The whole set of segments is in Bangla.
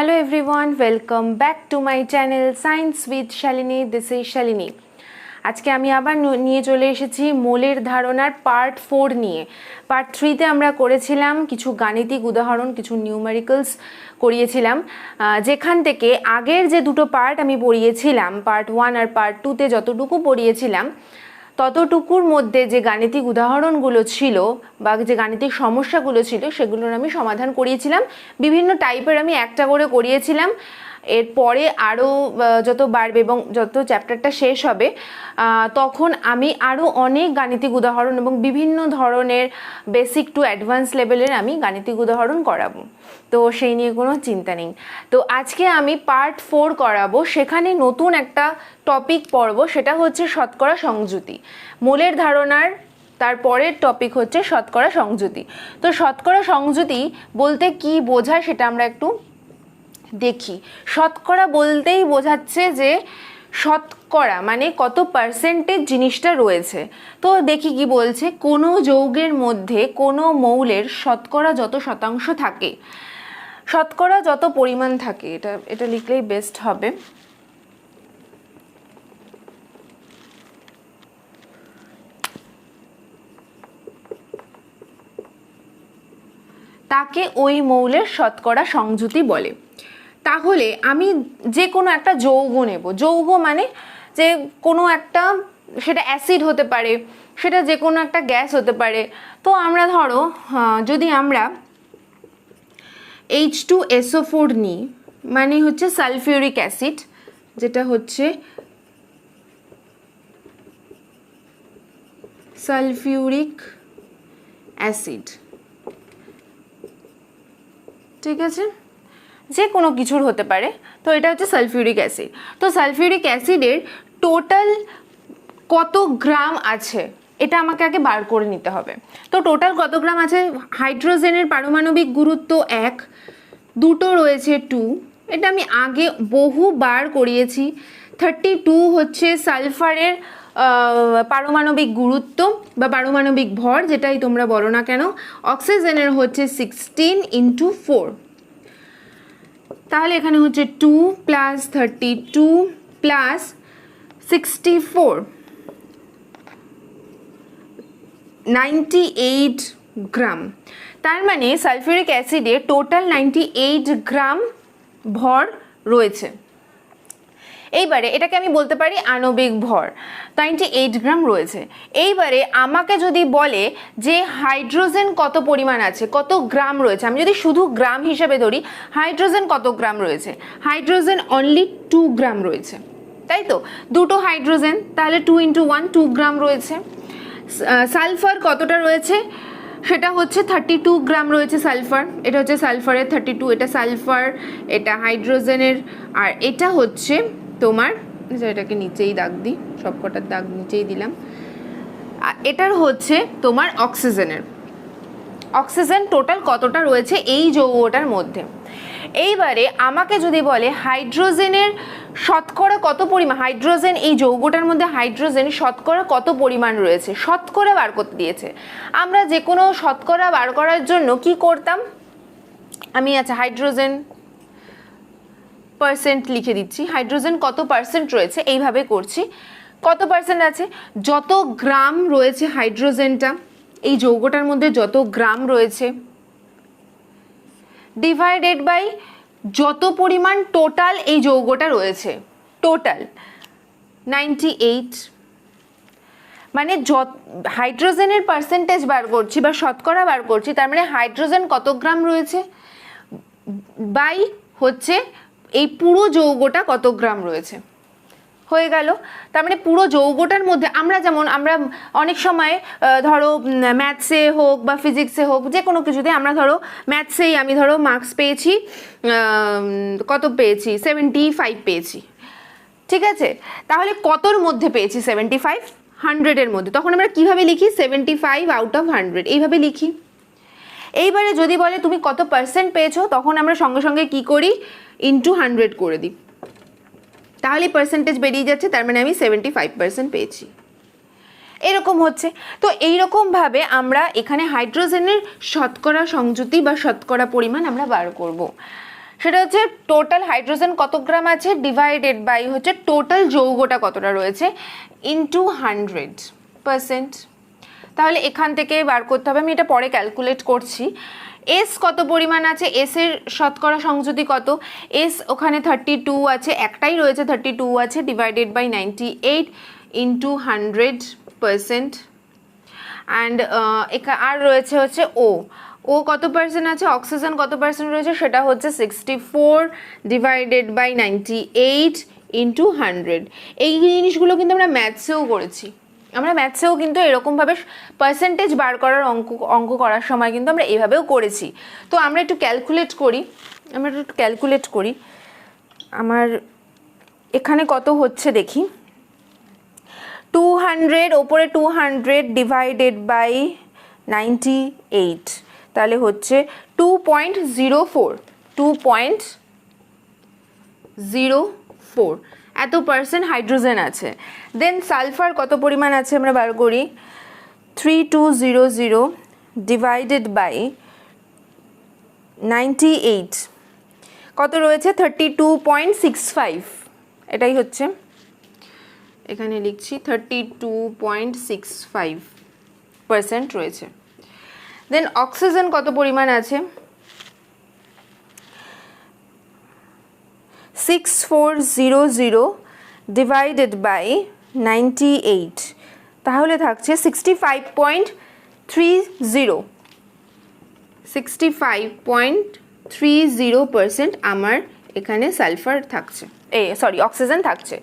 Hello everyone, welcome back to my channel Science with Shalini. This is Shalini. আজকে আমি আবার নিয়ে চলে এসেছি মোলের ধারণার পার্ট 4 নিয়ে। পার্ট 3 তে আমরা করেছিলাম কিছু গাণিতিক উদাহরণ, কিছু নিউমেরিক্যালস করিয়েছিলাম, যেখান থেকে আগের যে দুটো পার্ট আমি পড়িয়েছিলাম, পার্ট 1 আর পার্ট 2 তে যতটুকু পড়িয়েছিলাম ততটুকুর মধ্যে যে গাণিতিক উদাহরণগুলো ছিল বা যে গাণিতিক সমস্যাগুলো ছিল সেগুলোর আমি সমাধান করিয়েছিলাম। বিভিন্ন টাইপের আমি একটা করে করিয়েছিলাম। এরপরে আরও যত বাড়বে এবং যত চ্যাপ্টারটা শেষ হবে তখন আমি আরও অনেক গাণিতিক উদাহরণ এবং বিভিন্ন ধরনের বেসিক টু অ্যাডভান্স লেভেলের আমি গাণিতিক উদাহরণ করাবো, তো সেই নিয়ে কোনো চিন্তা নেই। তো আজকে আমি পার্ট 4 করাবো, সেখানে নতুন একটা টপিক পড়ব, সেটা হচ্ছে শতকরা সংযুতি। মোলের ধারণার তারপরের টপিক হচ্ছে শতকরা সংযুতি। তো শতকরা সংযুতি বলতে কি বোঝায় সেটা আমরা একটু দেখি। শতকরা বলতেই বোঝাচ্ছে যে শতকরা মানে কত পার্সেন্টেজ জিনিসটা রয়েছে। তো দেখি কি বলছে, কোনো যৌগের মধ্যে কোনো মৌলের শতকরা যত শতাংশ থাকে, শতকরা যত পরিমাণ থাকে, এটা লিখলেই বেস্ট হবে। তাকে ওই মৌলের শতকরা সংযুতি বলে। তাহলে আমি যে কোনো একটা যৌগ নেব, যৌগ মানে যে কোনো একটা, সেটা অ্যাসিড হতে পারে, সেটা যে কোনো একটা গ্যাস হতে পারে। তো আমরা ধরো যদি আমরা H2SO4 নিই, মানে হচ্ছে সালফিউরিক অ্যাসিড, যেটা হচ্ছে সালফিউরিক অ্যাসিড, ঠিক আছে, যে কোনো কিছুর হতে পারে। তো এটা হচ্ছে সালফিউরিক অ্যাসিড। তো সালফিউরিক অ্যাসিডের টোটাল কত গ্রাম আছে এটা আমাকে আগে বার করে নিতে হবে। তো টোটাল কত গ্রাম আছে, হাইড্রোজেনের পারমাণবিক গুরুত্ব 1, দুটো রয়েছে 2, এটা আমি আগে বহুবার করিয়েছি। 32 হচ্ছে সালফারের পারমাণবিক গুরুত্ব বা পারমাণবিক ভর, যেটাই তোমরা বলো না কেন। অক্সিজেনের হচ্ছে 16 × 4, তাহলে এখানে হচ্ছে 2 + 32 + 64, 98 গ্রাম। তার মানে সালফিউরিক অ্যাসিডে টোটাল 98 গ্রাম ভর রয়েছে। এইবারে এটাকে আমি বলতে পারি আণবিক ভর, 98 গ্রাম রয়েছে। এইবারে আমাকে যদি বলে যে হাইড্রোজেন কত পরিমাণ আছে, কত গ্রাম রয়েছে, আমি যদি শুধু গ্রাম হিসেবে ধরি, হাইড্রোজেন কত গ্রাম রয়েছে, হাইড্রোজেন অনলি 2 গ্রাম রয়েছে, তাই তো, দুটো হাইড্রোজেন, তাহলে 2 × 1 2 গ্রাম রয়েছে। সালফার কতটা রয়েছে, সেটা হচ্ছে 32 গ্রাম রয়েছে সালফার, এটা হচ্ছে সালফারের 32, এটা সালফার, এটা হাইড্রোজেনের, আর এটা হচ্ছে তোমার, এটাকে নিচেই দাগ দিই, সবকটার দাগ নিচেই দিলাম, এটার হচ্ছে তোমার অক্সিজেনের। অক্সিজেন টোটাল কতটা রয়েছে এই যৌগটার মধ্যে। এইবারে আমাকে যদি বলে হাইড্রোজেনের শতকরা কত পরিমাণ, হাইড্রোজেন এই যৌগটার মধ্যে হাইড্রোজেন শতকরা কত পরিমাণ রয়েছে, শতকরা বার করতে দিয়েছে। আমরা যে কোনো শতকরা বার করার জন্য কি করতাম, আমি আচ্ছা হাইড্রোজেন পার্সেন্ট লিখে দিচ্ছি, হাইড্রোজেন কত পার্সেন্ট রয়েছে এইভাবে করছি। কত পার্সেন্ট আছে, যত গ্রাম রয়েছে হাইড্রোজেনটা এই যৌগটার মধ্যে, যত গ্রাম রয়েছে, ডিভাইডেড বাই যত পরিমাণ টোটাল এই যৌগটা রয়েছে, টোটাল 98, মানে হাইড্রোজেনের পার্সেন্টেজ বার করছি বা শতকরা বার করছি, তার মানে হাইড্রোজেন কত গ্রাম রয়েছে বাই হচ্ছে এই পুরো যৌগটা কত গ্রাম রয়েছে, হয়ে গেল। তার মানে পুরো যৌগটার মধ্যে আমরা যেমন, আমরা অনেক সময় ধরো ম্যাথসে হোক বা ফিজিক্সে হোক, যে কোনো কিছুতে আমরা ধরো ম্যাথসেই আমি ধরো মার্কস পেয়েছি, কত পেয়েছি, 75 পেয়েছি, ঠিক আছে, তাহলে কতর মধ্যে পেয়েছি, 75, 100-এর মধ্যে। তখন আমরা কিভাবে লিখি, 75 আউট অফ 100 এইভাবে লিখি। এইবারে যদি বলে তুমি কত পার্সেন্ট পেয়েছো, তখন আমরা সঙ্গে সঙ্গে কি করি, × 100 করে দিই, তাহলে পার্সেন্টেজ বেরিয়ে যাচ্ছে, তার মানে আমি 75% পেয়েছি। এরকম হচ্ছে। তো এইরকমভাবে আমরা এখানে হাইড্রোজেনের শতকরা সংযুতি বা শতকরা পরিমাণ আমরা বার করব। সেটা হচ্ছে টোটাল হাইড্রোজেন কত গ্রাম আছে ডিভাইডেড বাই হচ্ছে টোটাল যৌগটা কতটা রয়েছে ইনটু 100%। তাহলে এখান থেকে বার করতে হবে, আমি এটা পরে ক্যালকুলেট করছি। এস কত পরিমাণ আছে, এস এর শতকরা সংযুতি কত, এস ওখানে 32 আছে, একটাই রয়েছে 32 আছে, ডিভাইডেড বাই 98 ইন্টু 100%। অ্যান্ড আর রয়েছে হচ্ছে ও কত পার্সেন্ট আছে, অক্সিজেন কত পার্সেন্ট রয়েছে, সেটা হচ্ছে 64 ডিভাইডেড বাই 98 ইন্টু 100। এই জিনিসগুলো কিন্তু আমরা ম্যাথসেও করেছি, আমরা ম্যাথসেও কিন্তু এরকমভাবে পার্সেন্টেজ বার করার অঙ্ক করার সময় কিন্তু আমরা এইভাবেও করেছি। তো আমরা একটু ক্যালকুলেট করি, আমার এখানে কত হচ্ছে দেখি, 200 ওপরে 200 ডিভাইডেড বাই 98, তাহলে হচ্ছে 2.04 এত পার্সেন্ট হাইড্রোজেন আছে। দেন সালফার কত পরিমাণ আছে আমরা বার করি, 3200 ডিভাইডেড বাই 98 কত রয়েছে, 32.65, এটাই হচ্ছে এখানে লিখছি 32.65% রয়েছে। দেন অক্সিজেন কত পরিমাণ আছে, 6400 ডিভাইডেড বাই 98, তাহলে থাকছে 65.30% আমার এখানে সালফার থাকছে, অক্সিজেন থাকছে।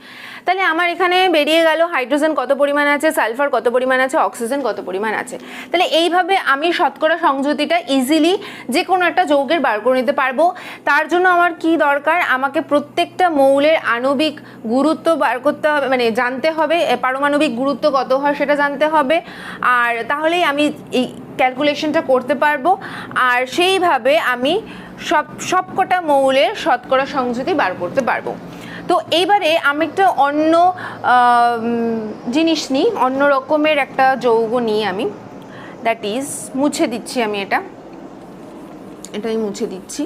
তাহলে আমার এখানে বেরিয়ে গেল হাইড্রোজেন কত পরিমাণ আছে, সালফার কত পরিমাণ আছে, অক্সিজেন কত পরিমাণ আছে। তাহলে এইভাবে আমি শতকরা সংযুতিটা ইজিলি যে কোনো একটা যৌগের বার করে নিতে পারবো। তার জন্য আমার কি দরকার, আমাকে প্রত্যেকটা মৌলের আণবিক গুরুত্ব বার করতে হবে, মানে জানতে হবে, পারমাণবিক গুরুত্ব কত হয় সেটা জানতে হবে, আর তাহলেই আমি এই ক্যালকুলেশনটা করতে পারবো। আর সেইভাবে আমি সবকটা মৌলের শতকরা সংযুতি বার করতে পারবো। তো এইবারে আমি একটা অন্য জিনিস নিই, অন্য রকমের একটা যৌগ নিই আমি, দ্যাট ইজ মুছে দিচ্ছি আমি এটাই মুছে দিচ্ছি।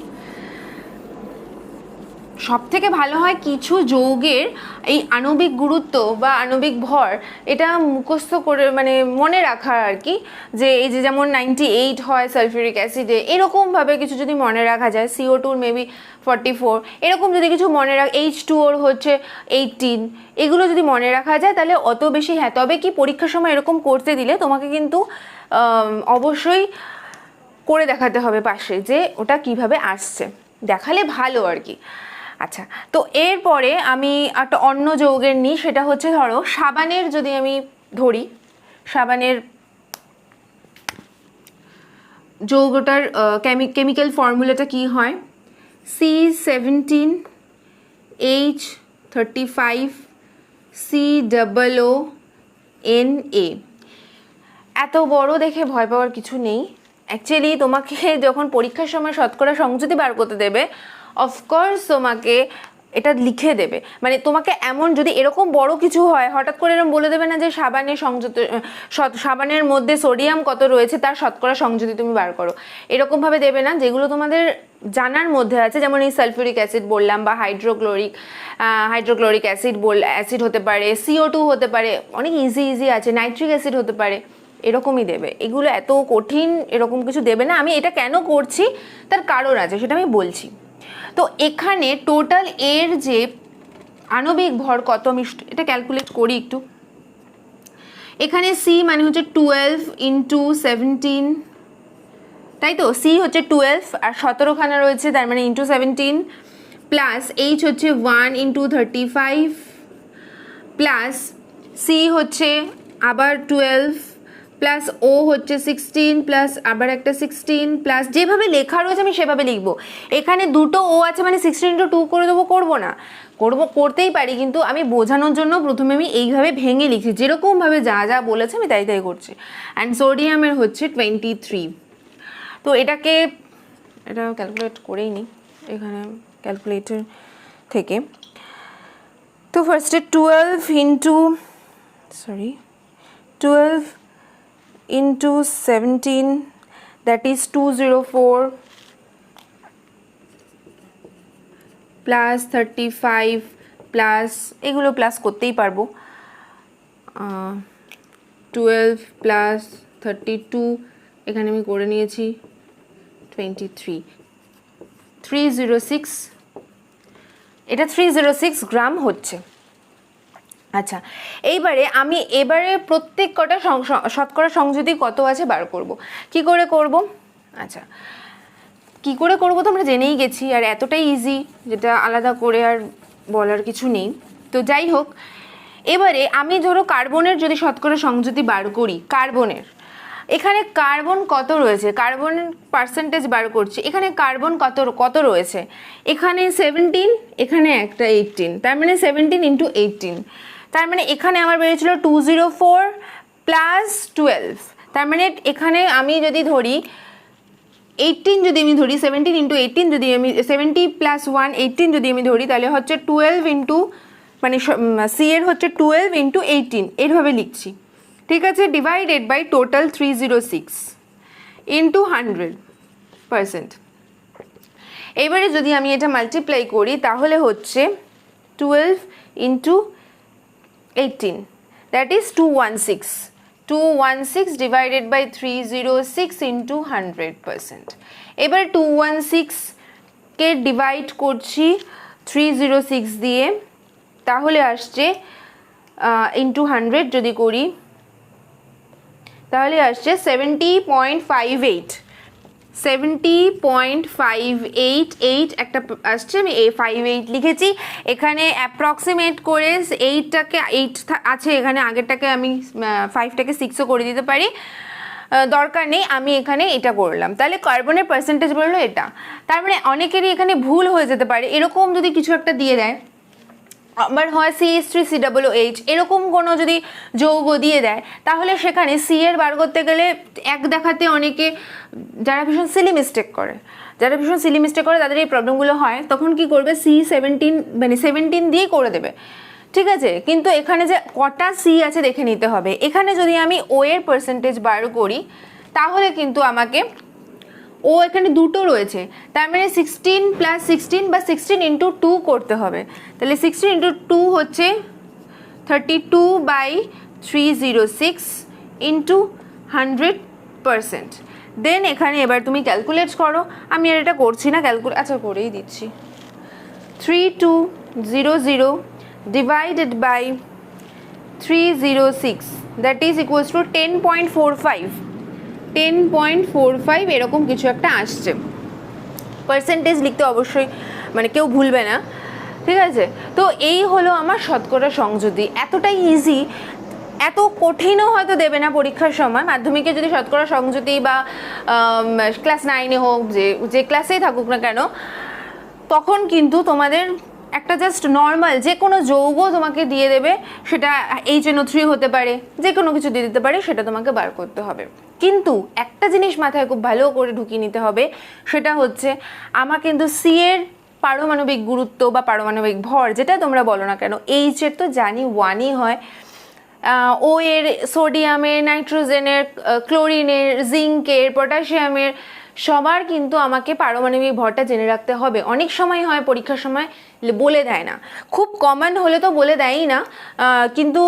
সব থেকে ভালো হয় কিছু যৌগের এই আণবিক গুরুত্ব বা আণবিক ভর এটা মুখস্থ করে, মানে মনে রাখা আর কি, যে এই যে যেমন 98 হয় সালফিউরিক অ্যাসিডে, এরকমভাবে কিছু যদি মনে রাখা যায়, CO2 মেবি 44, এরকম যদি কিছু মনে H2O হচ্ছে 18, এগুলো যদি মনে রাখা যায় তাহলে অত বেশি। হ্যাঁ, তবে কি পরীক্ষার সময় এরকম করতে দিলে তোমাকে কিন্তু অবশ্যই করে দেখাতে হবে পাশে যে ওটা কিভাবে আসছে, দেখালে ভালো আর কি। আচ্ছা, তো এরপরে আমি একটা অন্য যৌগের নিই, সেটা হচ্ছে ধরো সাবানের, যদি আমি ধরি সাবানের যৌগটার কেমিক্যাল ফর্মুলাটা কি হয়, C17H35COO এত বড় দেখে ভয় পাওয়ার কিছু নেই। অ্যাকচুয়ালি তোমাকে যখন পরীক্ষার সময় শতকরা সংযুতি বার করতে দেবে, অফকোর্স তোমাকে এটা লিখে দেবে, মানে তোমাকে এমন যদি এরকম বড় কিছু হয় হঠাৎ করে এরকম বলে দেবে না যে সাবানের মধ্যে সোডিয়াম কত রয়েছে তার শতকরা সংযুতি তুমি বার করো, এরকমভাবে দেবে না। যেগুলো তোমাদের জানার মধ্যে আছে, যেমন এই সালফিউরিক অ্যাসিড বললাম, বা হাইড্রোক্লোরিক অ্যাসিড হতে পারে, CO2 হতে পারে, অনেক ইজি আছে, নাইট্রিক অ্যাসিড হতে পারে, এরকমই দেবে। এগুলো এত কঠিন এরকম কিছু দেবে না। আমি এটা কেন করছি তার কারণ আছে, সেটা আমি বলছি। তো এখানে টোটাল এর যে আণবিক ভর কত, আমি এটা ক্যালকুলেট করি একটু। এখানে C মানে হচ্ছে 12 ইন্টু 17, তাই তো, C হচ্ছে 12 আর 17খানা রয়েছে, তার মানে ইন্টু 17, প্লাস H হচ্ছে 1 ইন্টু 35, প্লাস C হচ্ছে আবার 12, প্লাস ও হচ্ছে 16, প্লাস আবার একটা 16, প্লাস যেভাবে লেখা রয়েছে আমি সেভাবে লিখবো। এখানে দুটো ও আছে মানে 16 × 2 করে দেবো, করবো না, করতেই পারি, কিন্তু আমি বোঝানোর জন্য প্রথমে আমি এইভাবে ভেঙে লিখছি, যেরকমভাবে যা বলেছে আমি তাই করছি। অ্যান্ড সোডিয়ামের হচ্ছে 23। তো এটা ক্যালকুলেট করেই নিই এখানে ক্যালকুলেটর থেকে। তো ফার্স্টে 12 into 17, that is 204, plus 35 plus এগুলো প্লাস করতেই পারবো, 12 প্লাস 32 এখানে আমি করে নিয়েছি 23, 306, এটা 306 গ্রাম হচ্ছে। আচ্ছা, এবারে প্রত্যেক কটা শতকরা সংযুতি কত আছে বার করব। কি করে করব? আচ্ছা, কি করে করব তো আমরা জেনেই গেছি, আর এতটাই ইজি যেটা আলাদা করে আর বলার কিছু নেই। তো যাই হোক, এবারে আমি ধরো কার্বনের যদি শতকরা সংযুতি বার করি, কার্বনের এখানে কার্বন কত রয়েছে, কার্বনের পার্সেন্টেজ বার করছি, এখানে কার্বন কত রয়েছে, এখানে 17, এখানে একটা 18, তার মানে 17 ইন্টু 18, তার মানে এখানে আমার বেরিয়েছিল 204 প্লাস 12, তার মানে এখানে আমি যদি ধরি 18, যদি আমি ধরি 17 ইন্টু 18, যদি আমি 70 প্লাস 1 18 যদি আমি ধরি, তাহলে হচ্ছে 12 ইন্টু, মানে সি এর হচ্ছে 12 ইন্টু 18, এইভাবে লিখছি, ঠিক আছে, ডিভাইডেড বাই টোটাল 306 ইন্টু 100%। এবারে যদি আমি এটা মাল্টিপ্লাই করি তাহলে হচ্ছে 12 into 18, that is 216 divided by 306 into 100%। এবার 216কে ডিভাইড করছি 306 দিয়ে, তাহলে আসছে ইন্টু 100 যদি করি তাহলে আসছে 70.58 একটা আসছে, আমি 58 লিখেছি, এখানে অ্যাপ্রক্সিমেট করে 8টাকে 8 আছে এখানে, আগেরটাকে আমি 5টাকে 6ও করে দিতে পারি, দরকার নেই, আমি এখানে এটা করলাম। তাহলে কার্বনের পার্সেন্টেজ বললো এটা। তার মানে অনেকেরই এখানে ভুল হয়ে যেতে পারে, এরকম যদি কিছু একটা দিয়ে দেয়, আবার হয় CH3COOH এরকম কোনো যদি যৌগ দিয়ে দেয়, তাহলে সেখানে সি এর বার করতে গেলে এক দেখাতে অনেকে যারা ভীষণ সিলি মিস্টেক করে তাদের এই প্রবলেমগুলো হয়, তখন কি করবে, C17 মানে 17 দিয়েই করে দেবে, ঠিক আছে। কিন্তু এখানে যে কটা সি আছে দেখে নিতে হবে। এখানে যদি আমি ও এর পার্সেন্টেজ বার করি তাহলে কিন্তু আমাকে ও এখানে দুটো রয়েছে, তার মানে 16 প্লাস 16 বা 16 ইন্টু 2 করতে হবে, তাহলে 16 ইন্টু 2 হচ্ছে 32/306 ইন্টু 100%। দেন এখানে এবার তুমি ক্যালকুলেট করো, আমি আর এটা করছি না, আচ্ছা করেই দিচ্ছি, 3200 divided by 306 that is equals to 10.45 এরকম কিছু একটা আসছে। পার্সেন্টেজ লিখতে অবশ্যই মানে কেউ ভুলবে না, ঠিক আছে। তো এই হলো আমার শতকরা সংযুতি, এতটাই ইজি, এত কঠিনও হয়তো দেবে না পরীক্ষার সময়। মাধ্যমিকে যদি শতকরা সংযুতি বা ক্লাস 9-এ হোক, যে ক্লাসেই থাকুক না কেন, তখন কিন্তু তোমাদের একটা জাস্ট নর্মাল যে কোনো যৌগ তোমাকে দিয়ে দেবে, সেটা HNO3 হতে পারে, যে কোনো কিছু দিয়ে দিতে পারে, সেটা তোমাকে বার করতে হবে। কিন্তু একটা জিনিস মাথায় খুব ভালো করে ঢুকিয়ে নিতে হবে, সেটা হচ্ছে আমার কিন্তু সি এর পারমাণবিক গুরুত্ব বা পারমাণবিক ভর যেটা তোমরা বলো না কেন, এইচ এর তো জানি 1ই হয়, ও এর, সোডিয়ামের, নাইট্রোজেনের, ক্লোরিনের, জিঙ্কের, পটাশিয়ামের, সবার কিন্তু আমাকে পারমাণবিক ভরটা জেনে রাখতে হবে। অনেক সময় হয় পরীক্ষার সময় বলে দেয় না, খুব কমন হলে তো বলে দেয়ই না, কিন্তু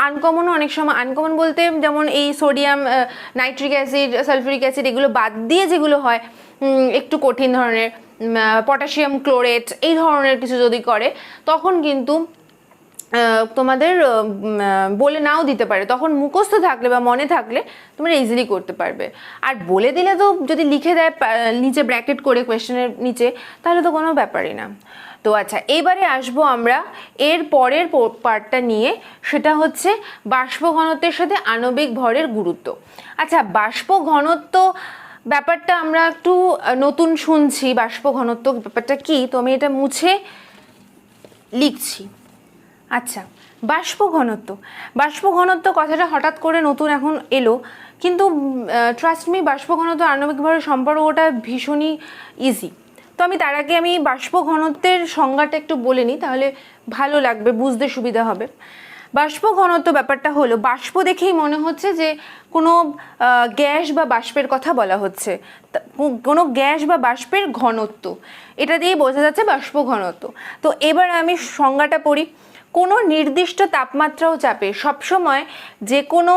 আনকমনও অনেক সময়, আনকমন বলতে যেমন এই sodium, nitric acid, sulphuric acid এগুলো বাদ দিয়ে যেগুলো হয় একটু কঠিন ধরনের, পটাশিয়াম ক্লোরেট এই ধরনের কিছু যদি করে, তখন কিন্তু তোমাদের বলে নাও দিতে পারে, তখন মুখস্থ থাকলে বা মনে থাকলে তোমরা ইজিলি করতে পারবে। আর বলে দিলে তো যদি লিখে দেয় নিচে ব্র্যাকেট করে কোয়েশ্চেনের নিচে, তাহলে তো কোনো ব্যাপারই না। তো আচ্ছা, এবারে আসবো আমরা এর পরের পার্টটা নিয়ে, সেটা হচ্ছে বাষ্প ঘনত্বের সাথে আণবিক ভরের গুরুত্ব। আচ্ছা, বাষ্প ঘনত্ব ব্যাপারটা আমরা একটু নতুন শুনছি, বাষ্প ঘনত্ব ব্যাপারটা কি, তো আমি এটা মুছে লিখছি। আচ্ছা, বাষ্প ঘনত্ব কথাটা হঠাৎ করে নতুন এখন এলো, কিন্তু ট্রাস্ট মি, বাষ্প ঘনত্ব আণবিক ভরের সম্পর্কটা ভীষণই ইজি। তো আমি তার আগে বাষ্প ঘনত্বের সংজ্ঞাটা একটু বলে নিই, তাহলে ভালো লাগবে, বুঝতে সুবিধা হবে। বাষ্প ঘনত্ব ব্যাপারটা হলো, বাষ্প দেখেই মনে হচ্ছে যে কোনো গ্যাস বা বাষ্পের কথা বলা হচ্ছে, কোনো গ্যাস বা বাষ্পের ঘনত্ব, এটা দিয়ে বোঝা যাচ্ছে বাষ্প ঘনত্ব। তো এবার আমি সংজ্ঞাটা পড়ি। কোনো নির্দিষ্ট তাপমাত্রা ও চাপে সবসময় যে কোনো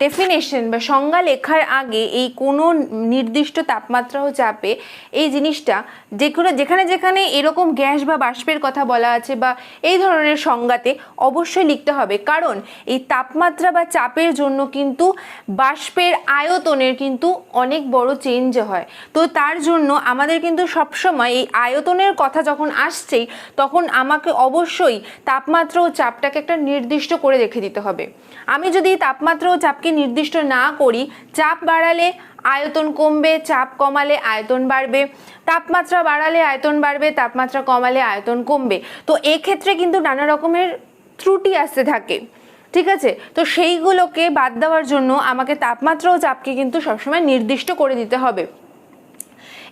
ডেফিনেশন বা সংজ্ঞা লেখার আগে এই কোনো নির্দিষ্ট তাপমাত্রা ও চাপে এই জিনিসটা যেখানে যেখানে এরকম গ্যাস বা বাষ্পের কথা বলা আছে বা এই ধরনের সংজ্ঞাতে অবশ্যই লিখতে হবে, কারণ এই তাপমাত্রা বা চাপের জন্য কিন্তু বাষ্পের আয়তনের কিন্তু অনেক বড় চেঞ্জ হয়। তো তার জন্য আমাদের কিন্তু সবসময় এই আয়তনের কথা যখন আসছেই তখন আমাকে অবশ্যই তাপমাত্রা ও চাপটাকে একটা নির্দিষ্ট করে রেখে দিতে হবে। আমি যদি তাপমাত্রা ও চাপকে নির্দিষ্ট না করি, চাপ বাড়ালে আয়তন কমবে, চাপ কমালে আয়তন বাড়বে, তাপমাত্রা বাড়ালে আয়তন বাড়বে, তাপমাত্রা কমালে আয়তন কমবে। তো এক্ষেত্রে কিন্তু নানা রকমের ত্রুটি আসতে থাকে, ঠিক আছে? তো সেইগুলোকে বাদ দেওয়ার জন্য আমাকে তাপমাত্রা ও চাপকে কিন্তু সবসময় নির্দিষ্ট করে দিতে হবে।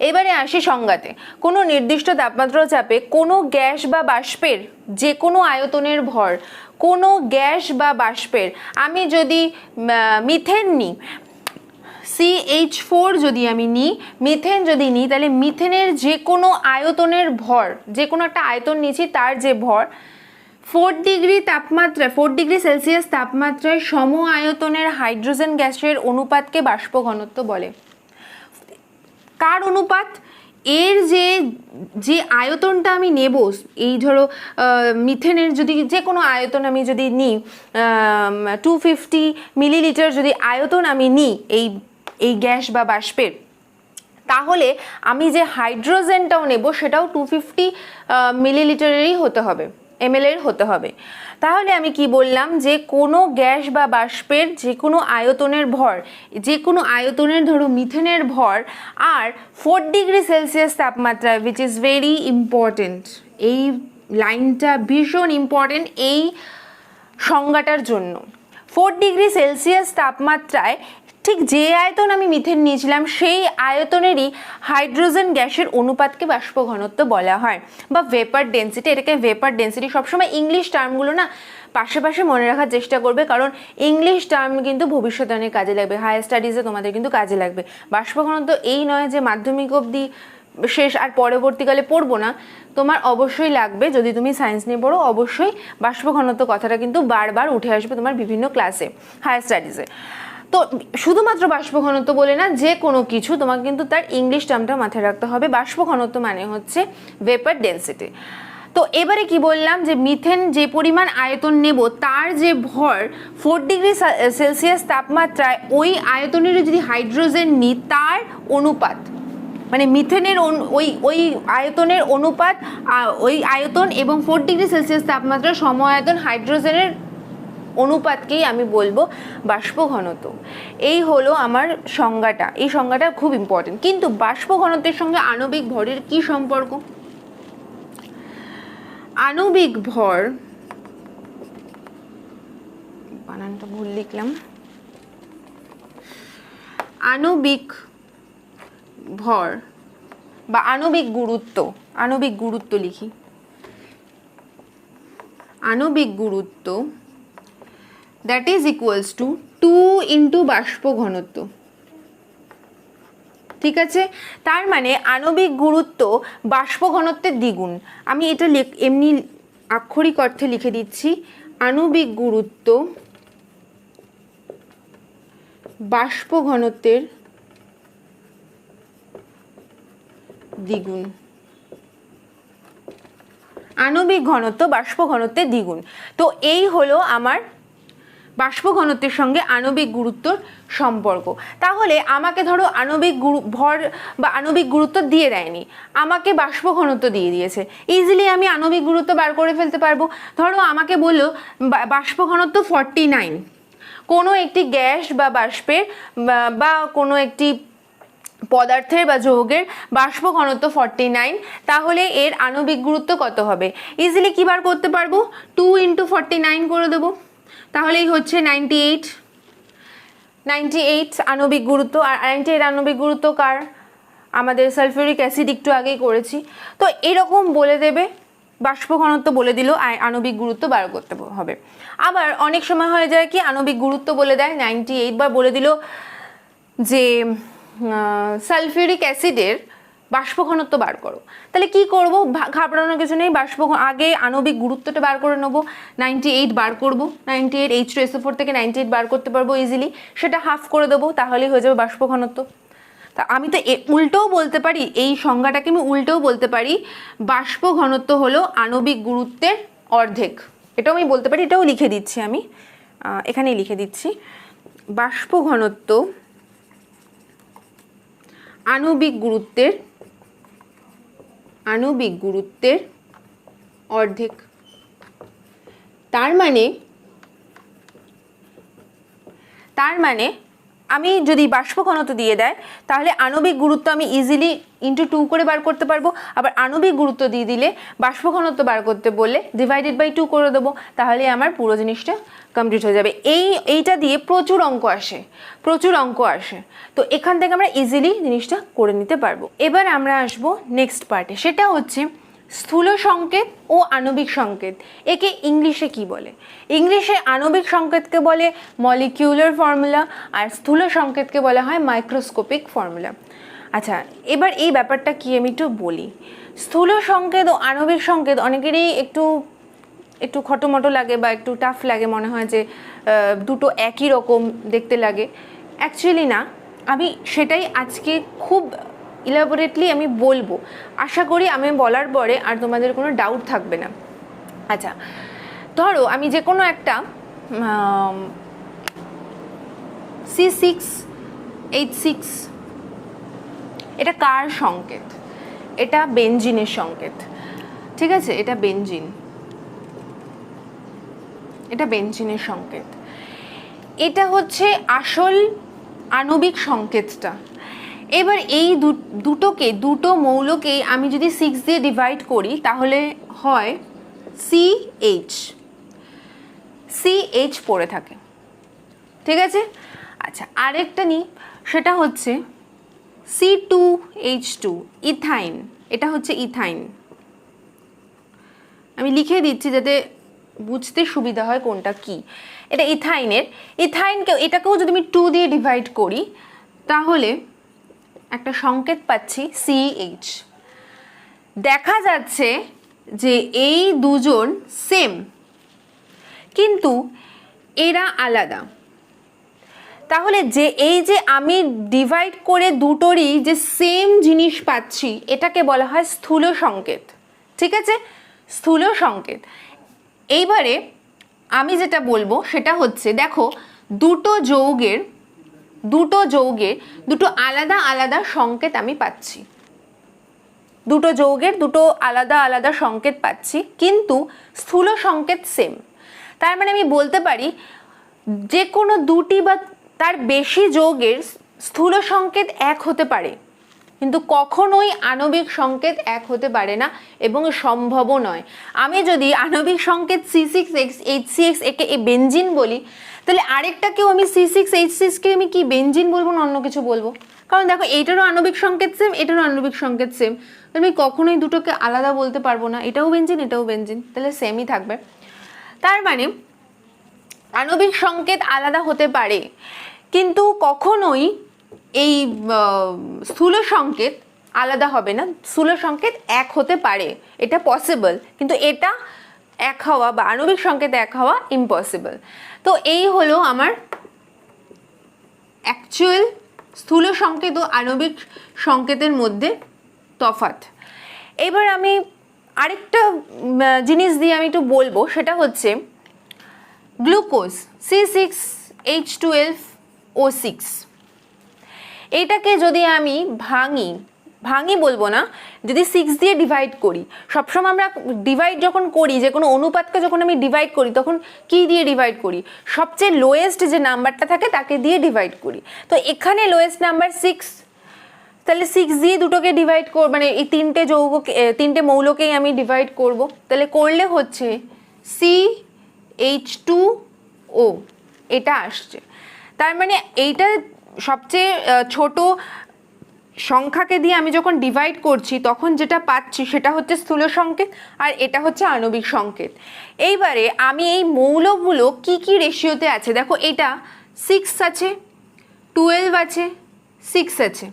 এবারে আসি সংজ্ঞাতে। কোনো নির্দিষ্ট তাপমাত্রা ও চাপে কোনো গ্যাস বা বাষ্পের যে কোনো আয়তনের ভর, কোনো গ্যাস বা বাষ্পের, আমি যদি মিথেন নিই, CH4 যদি আমি নিই, মিথেন যদি নিই, তাহলে মিথেনের যে কোনো আয়তনের ভর, যে কোনো একটা আয়তন নিচ্ছি তার যে ভর 4 ডিগ্রি তাপমাত্রা 4 ডিগ্রি সেলসিয়াস তাপমাত্রায় সম আয়তনের হাইড্রোজেন গ্যাসের অনুপাতকে বাষ্প ঘনত্ব বলে। কার অনুপাত? এর যে আয়তনটা আমি নেব, এই ধরো মিথেনের যদি যে কোনো আয়তন আমি যদি নিই, 250 মিলিলিটার যদি আয়তন আমি নিই এই গ্যাস বা বাষ্পের, তাহলে আমি যে হাইড্রোজেনটাও নেব সেটাও 250 মিলিলিটারেরই হতে হবে, ml এর হতে হবে। তাহলে আমি কি বললাম যে কোনো গ্যাস বা বাষ্পের যে কোনো আয়তনের ভর, যে কোনো আয়তনের ধরো মিথেনের ভর আর 4 ডিগ্রি সেলসিয়াস তাপমাত্রা, উইচ ইজ ভেরি ইম্পর্টেন্ট। এই লাইনটা ভীষণ ইম্পর্টেন্ট এই সংজ্ঞাটার জন্য। 4 ডিগ্রি সেলসিয়াস তাপমাত্রায় ঠিক যে আয়তন আমি মিথেন নিয়েছিলাম সেই আয়তনেরই হাইড্রোজেন গ্যাসের অনুপাতকে বাষ্প ঘনত্ব বলা হয়, বা ভেপার ডেন্সিটি। এটাকে ভেপার ডেন্সিটি, সবসময় ইংলিশ টার্মগুলো না পাশে পাশে মনে রাখার চেষ্টা করবে, কারণ ইংলিশ টার্ম কিন্তু ভবিষ্যতে অনেক কাজে লাগবে, হায়ার স্টাডিজে তোমাদের কিন্তু কাজে লাগবে। বাষ্প ঘনত্ব এই নয় যে মাধ্যমিক অবধি শেষ আর পরবর্তীকালে পড়বো না, তোমার অবশ্যই লাগবে। যদি তুমি সায়েন্স নিয়ে পড়ো অবশ্যই বাষ্প ঘনত্ব কথাটা কিন্তু বারবার উঠে আসবে তোমার বিভিন্ন ক্লাসে, হায়ার স্টাডিজে। তো শুধুমাত্র বাষ্প ঘনত্ব বলে না, যে কোনো কিছু তোমাকে কিন্তু তার ইংলিশ টার্মটা মাথায় রাখতে হবে। বাষ্প ঘনত্ব মানে হচ্ছে ভেপার ডেন্সিটি। তো এবারে কি বললাম যে মিথেন যে পরিমাণ আয়তন নেব তার যে ভর 4 ডিগ্রি সেলসিয়াস তাপমাত্রায় ওই আয়তনের যদি হাইড্রোজেন নিই তার অনুপাত, মানে মিথেনের ওই আয়তনের অনুপাত, ওই আয়তন এবং 4 ডিগ্রি সেলসিয়াস তাপমাত্রার সম আয়তন হাইড্রোজেনের অনুপাতকেই আমি বলবো বাষ্প ঘনত্ব। এই হলো আমার সংজ্ঞাটা। এই সংজ্ঞাটা খুব ইম্পর্টেন্ট। কিন্তু বাষ্প ঘনত্বের সঙ্গে আণবিক ভরের কি সম্পর্ক? আণবিক ভর, বানানটা ভুল লিখলাম, আণবিক ভর বা আণবিক গুরুত্ব লিখি। আণবিক গুরুত্ব that is equals to 2 into বাষ্প ঘনত্ব। ঠিক আছে, তার মানে আণবিক গুরুত্ব বাষ্প ঘনত্বের দ্বিগুণ। আমি এটা এমনি আক্ষরিক অর্থে লিখে দিচ্ছি, আণবিক গুরুত্ব বাষ্প ঘনত্বের দ্বিগুণ। আণবিক ঘনত্ব বাষ্প ঘনত্বের দ্বিগুণ। তো এই হলো আমার বাষ্প ঘনত্বের সঙ্গে আণবিক গুরুত্বর সম্পর্ক। তাহলে আমাকে ধরো আণবিক ভর বা আণবিক গুরুত্ব দিয়ে দেয়নি, আমাকে বাষ্প ঘনত্ব দিয়ে দিয়েছে, ইজিলি আমি আণবিক গুরুত্ব বার করে ফেলতে পারবো। ধরো আমাকে বললো বাষ্প ঘনত্ব 49, কোনো একটি গ্যাস বা বাষ্পের বা কোনো একটি পদার্থের বা যৌগের বাষ্প ঘনত্ব 49, তাহলে এর আণবিক গুরুত্ব কত হবে? ইজিলি কি বার করতে পারবো? 2 into 49 করে দেবো, তাহলেই হচ্ছে 98 আণবিক গুরুত্ব। আর 98 আণবিক গুরুত্ব কার? আমাদের সালফিউরিক অ্যাসিড, একটু আগেই করেছি। তো এরকম বলে দেবে বাষ্প ঘনত্ব বলে দিল, আণবিক গুরুত্ব বার করতে হবে। আবার অনেক সময় হয়ে যায় কি আণবিক গুরুত্ব বলে দেয় 98, বা বলে দিল যে সালফিউরিক অ্যাসিডের বাষ্প ঘনত্ব বার করো। তাহলে কি করব? ঘাবড়ানোর কিছু নেই, আগে আণবিক গুরুত্বটা বার করে নেবো। 98 বার করব, 98 H2SO4 থেকে 98 বার করতে পারবো ইজিলি, সেটা হাফ করে দেবো, তাহলেই হয়ে যাবে বাষ্প ঘনত্ব। তা আমি তো উল্টোও বলতে পারি, এই সংজ্ঞাটাকে আমি উল্টোও বলতে পারি, বাষ্প ঘনত্ব হলো আণবিক গুরুত্বের অর্ধেক। এটাও আমি বলতে পারি, এটাও লিখে দিচ্ছি আমি, এখানেই লিখে দিচ্ছি, বাষ্প ঘনত্ব আণবিক গুরুত্বের অর্ধেক। তার মানে আমি যদি বাষ্প ঘনত্ব দিয়ে দেয় তাহলে আণবিক গুরুত্ব আমি ইজিলি ইন্টু 2 করে বার করতে পারবো। আবার আণবিক গুরুত্ব দিয়ে দিলে বাষ্প ঘনত্ব বার করতে বললে ডিভাইডেড বাই 2 করে দেবো, তাহলে আমার পুরো জিনিসটা কমপ্লিট হয়ে যাবে। এইটা দিয়ে প্রচুর অঙ্ক আসে, তো এখান থেকে আমরা ইজিলি জিনিসটা করে নিতে পারবো। এবার আমরা আসবো নেক্সট পার্টে, সেটা হচ্ছে স্থূল সংকেত ও আণবিক সংকেত। একে ইংলিশে কি বলে? ইংলিশে আণবিক সংকেতকে বলে মলিকিউলার ফর্মুলা, আর স্থূল সংকেতকে বলা হয় মাইক্রোস্কোপিক ফর্মুলা। আচ্ছা, এবার এই ব্যাপারটা কি আমি একটু বলি। স্থূল সংকেত ও আণবিক সংকেত অনেকেরই একটু খটোমটো লাগে বা একটু টাফ লাগে, মনে হয় যে দুটো একই রকম দেখতে লাগে। অ্যাকচুয়ালি না, আমি সেটাই আজকে খুব ইলাবোরেটলি আমি বলবো। আশা করি আমি বলার পরে আর তোমাদের কোনো ডাউট থাকবে না। আচ্ছা, ধরো আমি যে কোনো একটা C6H6, এটা কার সংকেত? এটা বেনজিনের সংকেত, ঠিক আছে? এটা বেনজিনের সংকেত। এটা হচ্ছে আসল আণবিক সংকেতটা। এবার এই দুটো মৌলকেই আমি যদি 6 দিয়ে ডিভাইড করি তাহলে হয় CH পড়ে থাকে, ঠিক আছে? আচ্ছা, আরেকটা নিই, সেটা হচ্ছে C2H2 ইথাইন। এটা হচ্ছে ইথাইন, আমি লিখে দিচ্ছি যাতে বুঝতে সুবিধা হয় কোনটা কি। এটা এটাকেও যদি আমি 2 দিয়ে ডিভাইড করি তাহলে একটা সংকেত পাচ্ছি CH। দেখা যাচ্ছে যে এই দুজন সেম, কিন্তু এরা আলাদা। তাহলে এই যে আমি ডিভাইড করে দুটোরই যে সেম জিনিস পাচ্ছি, এটাকে বলা হয় স্থূল সংকেত, ঠিক আছে? স্থূল সংকেত। এইবারে আমি যেটা বলবো সেটা হচ্ছে, দেখো দুটো যৌগের দুটো আলাদা আলাদা সংকেত আমি পাচ্ছি, দুটো যৌগের দুটো আলাদা আলাদা সংকেত পাচ্ছি, কিন্তু স্থূল সংকেত সেম। তার মানে আমি বলতে পারি যে কোনো দুটি বা তার বেশি যৌগের স্থূল সংকেত এক হতে পারে, কিন্তু কখনোই আণবিক সংকেত এক হতে পারে না এবং সম্ভবও নয়। আমি যদি আণবিক সংকেত C6H6 একে বেনজিন বলি, তাহলে আরেকটাকেও আমি C6H6কে আমি কি বেনজিন বলবো না অন্য কিছু বলবো? কারণ দেখো এইটারও আণবিক সংকেত সেম, এটারও আণবিক সংকেত সেম, আমি কখনোই দুটোকে আলাদা বলতে পারবো না, এটাও বেনজিন এটাও বেনজিন, তাহলে সেমই থাকবে। তার মানে আণবিক সংকেত আলাদা হতে পারে, কিন্তু কখনোই এই স্থূল সংকেত আলাদা হবে না। স্থূল সংকেত এক হতে পারে, এটা পসিবল, কিন্তু এটা এক হওয়া বা আণবিক সংকেত এক হওয়া ইম্পসিবল। তো এই হলো আমার অ্যাকচুয়াল স্থূল সংকেত ও আণবিক সংকেতের মধ্যে তফাৎ। এবার আমি আরেকটা জিনিস দিয়ে আমি একটু বলবো, সেটা হচ্ছে গ্লুকোজ C6H12O6। এইটাকে যদি আমি ভাঙি বলবো না, যদি 6 দিয়ে ডিভাইড করি, সবসময় আমরা ডিভাইড যখন করি, যে কোনো অনুপাতকে যখন আমি ডিভাইড করি তখন কি দিয়ে ডিভাইড করি? সবচেয়ে লোয়েস্ট যে নাম্বারটা থাকে তাকে দিয়ে ডিভাইড করি। তো এখানে লোয়েস্ট নাম্বার 6, তাহলে 6 দিয়ে দুটোকে ডিভাইড মানে এই তিনটে মৌলকেই আমি ডিভাইড করব। তাহলে করলে হচ্ছে CH2O, এটা আসছে। তার মানে এইটা সবচেয়ে ছোট সংখ্যাকে দিয়ে আমি যখন ডিভাইড করছি তখন যেটা পাচ্ছি সেটা হচ্ছে স্থূল সংকেত, আর এটা হচ্ছে আণবিক সংকেত। এইবারে আমি এই মৌলগুলো কি কি রেশিওতে আছে দেখো, এটা 6 আছে, 12 আছে, 6 আছে,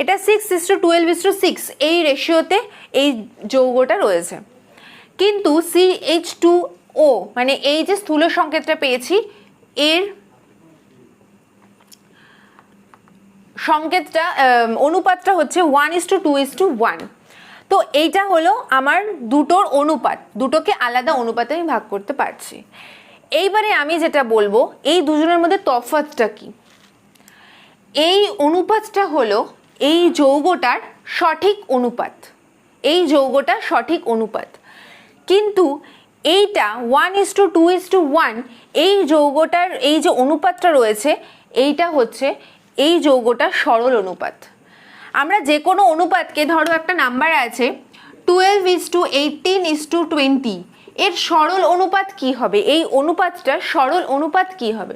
এটা 6:12:6 এই রেশিওতে এই যৌগটা রয়েছে। কিন্তু CH2O মানে এই যে স্থূল সংকেতটা পেয়েছি এর সংকেতটা অনুপাতটা হচ্ছে 1:2:1। তো এইটা হলো আমার দুটোর অনুপাত, দুটোকে আলাদা অনুপাতে আমি ভাগ করতে পারছি। এইবারে আমি যেটা বলবো এই দুজনের মধ্যে তফাৎটা কি। এই অনুপাতটা হলো এই যৌগটার সঠিক অনুপাত, এই যৌগটার সঠিক অনুপাত। কিন্তু এইটা 1:2:1 এই যৌগটার এই যে অনুপাতটা রয়েছে এইটা হচ্ছে এই যৌগটার সরল অনুপাত। আমরা যে কোনো অনুপাতকে, ধরো একটা নাম্বার আছে 12:18:20, এর সরল অনুপাত কি হবে, এই অনুপাতটার সরল অনুপাত কি হবে।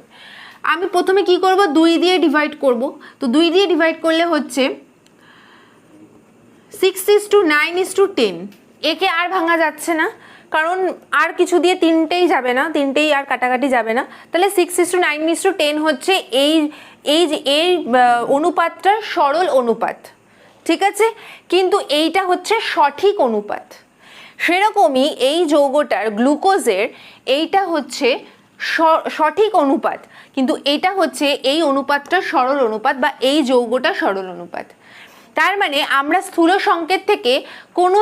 আমি প্রথমে কি করব, 2 দিয়ে ডিভাইড করব। তো 2 দিয়ে ডিভাইড করলে হচ্ছে 6:9:10। একে আর ভাঙা যাচ্ছে না, কারণ আর কিছু দিয়ে তিনটেই যাবে না, তিনটেই আর কাটাকাটি যাবে না। তাহলে 6:9:10 হচ্ছে এই অনুপাতটার সরল অনুপাত, ঠিক আছে। কিন্তু এইটা হচ্ছে সঠিক অনুপাত। সেরকমই এই যৌগটার গ্লুকোজের এইটা হচ্ছে সঠিক অনুপাত, কিন্তু এটা হচ্ছে এই অনুপাতটা সরল অনুপাত বা এই যৌগটা সরল অনুপাত। তার মানে আমরা স্থূল সংকেত থেকে কোনো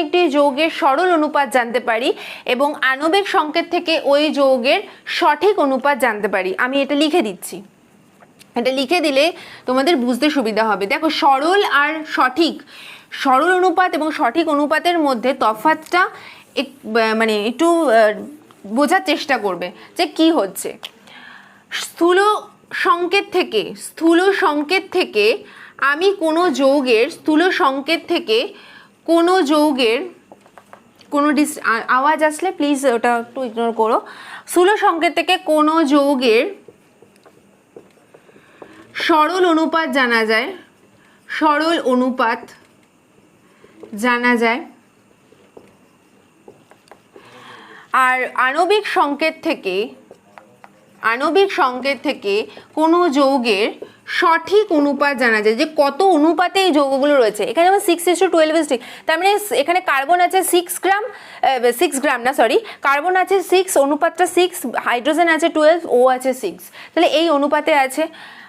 একটি যৌগের সরল অনুপাত জানতে পারি এবং আণবিক সংকেত থেকে ওই যৌগের সঠিক অনুপাত জানতে পারি। আমি এটা লিখে দিচ্ছি, এটা লিখে দিলে তোমাদের বুঝতে সুবিধা হবে। দেখো, সরল অনুপাত এবং সঠিক অনুপাতের মধ্যে তফাৎটা মানে একটু বোঝার চেষ্টা করবে যে কি হচ্ছে। স্থূল সংকেত থেকে আমি কোনো যৌগের কোনো আওয়াজ আসলে প্লিজ ওটা একটু ইগনোর করো। স্থূল সংকেত থেকে কোনো যৌগের সরল অনুপাত জানা যায়, আর আণবিক সংকেত থেকে কোনো যৌগের সঠিক অনুপাত জানা যায়, যে কত অনুপাতে এই যৌগগুলো রয়েছে। এখানে যেমন 6:12:6, তার মানে এখানে কার্বন আছে 6 গ্রাম না, সরি, কার্বন আছে 6, অনুপাতটা 6, হাইড্রোজেন আছে 12, ও আছে 6, তাহলে এই অনুপাতে আছে।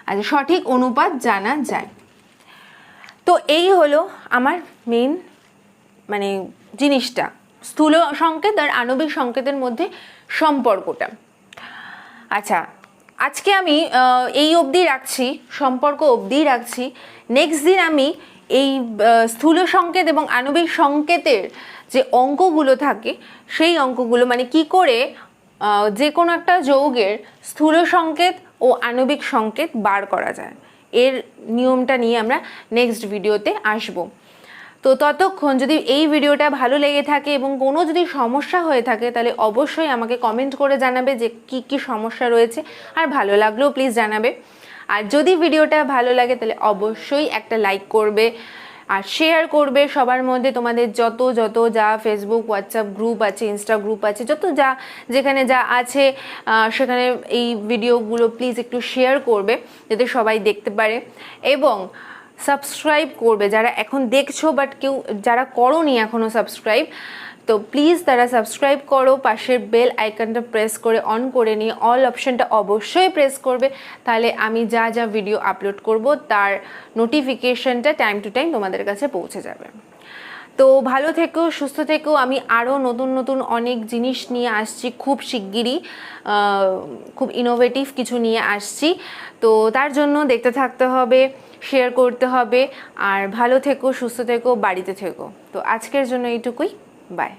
আচ্ছা, সঠিক অনুপাত জানা যায়। তো এই হলো আমার মেইন মানে জিনিসটা, স্থূল সংকেত আর আণবিক সংকেতের মধ্যে সম্পর্কটা। আচ্ছা, আজকে আমি এই অবধি রাখছি, সম্পর্ক অবধি রাখছি। নেক্সট দিন আমি এই স্থূল সংকেত এবং আণবিক সংকেতের যে অঙ্কগুলো থাকে সেই অঙ্কগুলো, মানে কি করে যে কোনো একটা যৌগের স্থূল সংকেত ও আণবিক সংকেত বার করা যায়, এর নিয়মটা নিয়ে আমরা নেক্সট ভিডিওতে আসবো। তো ততক্ষণ যদি এই ভিডিওটা ভালো লেগে থাকে এবং কোনো যদি সমস্যা হয়ে থাকে তাহলে অবশ্যই আমাকে কমেন্ট করে জানাবে যে কি কি সমস্যা রয়েছে, আর ভালো লাগলেও প্লিজ জানাবে। আর যদি ভিডিওটা ভালো লাগে তাহলে অবশ্যই একটা লাইক করবে আর শেয়ার করবে সবার মধ্যে। তোমাদের যত যা ফেসবুক, হোয়াটসঅ্যাপ গ্রুপ আছে, ইনস্টা গ্রুপ আছে, যেখানে যা আছে সেখানে এই ভিডিওগুলো প্লিজ একটু শেয়ার করবে যাতে সবাই দেখতে পারে। এবং সাবস্ক্রাইব করবে যারা এখন দেখছো, বাট যারা করোনি এখনও সাবস্ক্রাইব, তো প্লিজ তারা সাবস্ক্রাইব করো, পাশের বেল আইকনটা প্রেস করে অন করে নিয়ে অল অপশনটা অবশ্যই প্রেস করবে, তাহলে আমি যা ভিডিও আপলোড করব তার নোটিফিকেশনটা টাইম টু টাইম তোমাদের কাছে পৌঁছে যাবে। তো ভালো থেকো, সুস্থ থেকো। আমি আরও নতুন অনেক জিনিস নিয়ে আসছি খুব শিগগিরই, খুব ইনোভেটিভ কিছু নিয়ে আসছি। তো তার জন্য দেখতে থাকতে হবে, শেয়ার করতে হবে, আর ভালো থেকো, সুস্থ থেকো, বাড়িতে থেকো। তো আজকের জন্য এইটুকুই, বাই।